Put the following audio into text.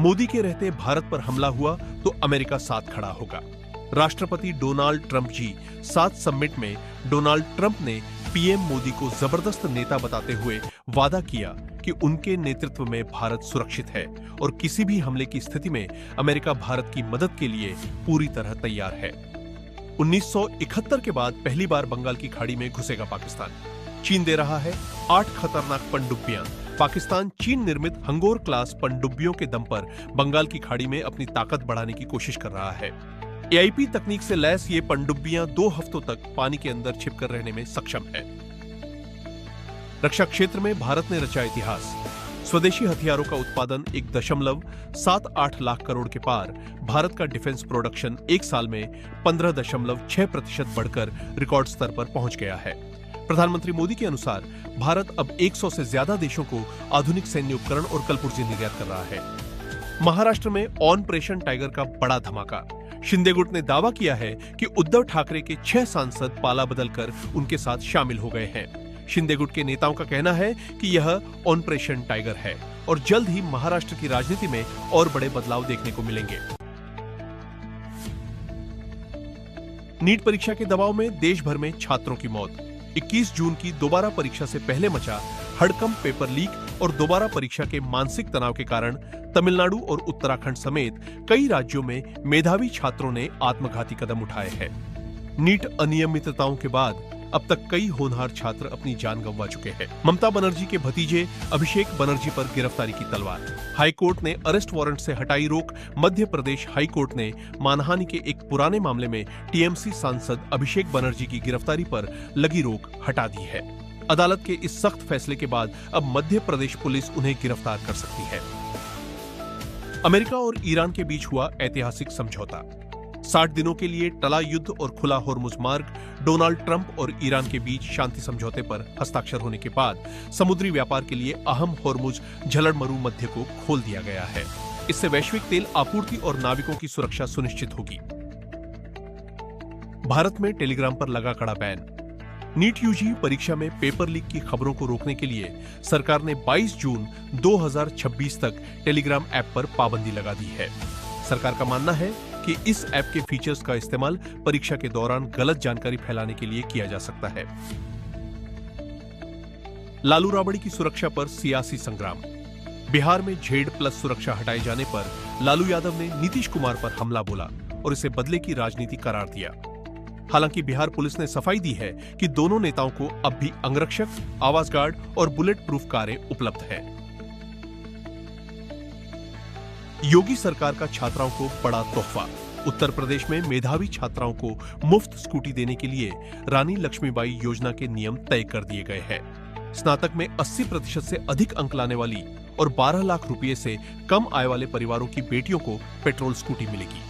मोदी के रहते भारत पर हमला हुआ तो अमेरिका साथ खड़ा होगा। राष्ट्रपति डोनाल्ड ट्रंप जी 7 समिट में डोनाल्ड ट्रंप ने पीएम मोदी को जबरदस्त नेता बताते हुए वादा किया कि उनके नेतृत्व में भारत सुरक्षित है और किसी भी हमले की स्थिति में अमेरिका भारत की मदद के लिए पूरी तरह तैयार है। 1971 के बाद पहली बार बंगाल की खाड़ी में घुसेगा पाकिस्तान। चीन दे रहा है 8 खतरनाक पनडुब्बियां। पाकिस्तान चीन निर्मित हंगोर क्लास पनडुब्बियों के दम पर बंगाल की खाड़ी में अपनी ताकत बढ़ाने की कोशिश कर रहा है। एआईपी तकनीक से लैस ये पनडुब्बियां 2 हफ्तों तक पानी के अंदर छिपकर रहने में सक्षम है। रक्षा क्षेत्र में भारत ने रचा इतिहास। स्वदेशी हथियारों का उत्पादन 1.78 लाख करोड़ के पार। भारत का डिफेंस प्रोडक्शन एक साल में 15.6% बढ़कर रिकॉर्ड स्तर पर पहुंच गया है। प्रधानमंत्री मोदी के अनुसार भारत अब 100 से ज्यादा देशों को आधुनिक सैन्य उपकरण और कलपुर्जे निर्यात कर रहा है। महाराष्ट्र में ऑपरेशन टाइगर का बड़ा धमाका। शिंदे गुट ने दावा किया है कि उद्धव ठाकरे के 6 सांसद पाला बदलकर उनके साथ शामिल हो गए हैं। शिंदे गुट के नेताओं का कहना है कि यह ऑपरेशन टाइगर है और जल्द ही महाराष्ट्र की राजनीति में और बड़े बदलाव देखने को मिलेंगे। नीट परीक्षा के दबाव में देश भर में छात्रों की मौत। 21 जून की दोबारा परीक्षा से पहले मचा हड़कंप पेपर लीक और दोबारा परीक्षा के मानसिक तनाव के कारण तमिलनाडु और उत्तराखंड समेत कई राज्यों में मेधावी छात्रों ने आत्मघाती कदम उठाए हैं। नीट अनियमितताओं के बाद अब तक कई होनहार छात्र अपनी जान गंवा चुके हैं। ममता बनर्जी के भतीजे अभिषेक बनर्जी पर गिरफ्तारी की तलवार। हाईकोर्ट ने अरेस्ट वारंट से हटाई रोक। मध्य प्रदेश हाईकोर्ट ने मानहानि के एक पुराने मामले में टीएमसी सांसद अभिषेक बनर्जी की गिरफ्तारी पर लगी रोक हटा दी है। अदालत के इस सख्त फैसले के बाद अब मध्य प्रदेश पुलिस उन्हें गिरफ्तार कर सकती है। अमेरिका और ईरान के बीच हुआ ऐतिहासिक समझौता। 60 दिनों के लिए टला युद्ध और खुला होर्मुज मार्ग। डोनाल्ड ट्रंप और ईरान के बीच शांति समझौते पर हस्ताक्षर होने के बाद समुद्री व्यापार के लिए अहम होर्मुज झलड़मरू मध्य को खोल दिया गया है। इससे वैश्विक तेल आपूर्ति और नाविकों की सुरक्षा सुनिश्चित होगी। भारत में टेलीग्राम पर लगा कड़ा बैन। नीट यूजी परीक्षा में पेपर लीक की खबरों को रोकने के लिए सरकार ने 22 जून 2026 तक टेलीग्राम ऐप पर पाबंदी लगा दी है। सरकार का मानना है कि इस ऐप के फीचर्स का इस्तेमाल परीक्षा के दौरान गलत जानकारी फैलाने के लिए किया जा सकता है। लालू राबड़ी की सुरक्षा पर सियासी संग्राम। बिहार में ZED+ सुरक्षा हटाए जाने पर लालू यादव ने नीतीश कुमार पर हमला बोला और इसे बदले की राजनीति करार दिया। हालांकि बिहार पुलिस ने सफाई दी है कि दोनों नेताओं को अब भी अंगरक्षक, आवाज गार्ड और बुलेट प्रूफ कारें उपलब्ध है। योगी सरकार का छात्राओं को बड़ा तोहफा। उत्तर प्रदेश में मेधावी छात्राओं को मुफ्त स्कूटी देने के लिए रानी लक्ष्मीबाई योजना के नियम तय कर दिए गए हैं। स्नातक में 80% से अधिक अंक लाने वाली और 12 लाख रुपए से कम आय वाले परिवारों की बेटियों को पेट्रोल स्कूटी मिलेगी।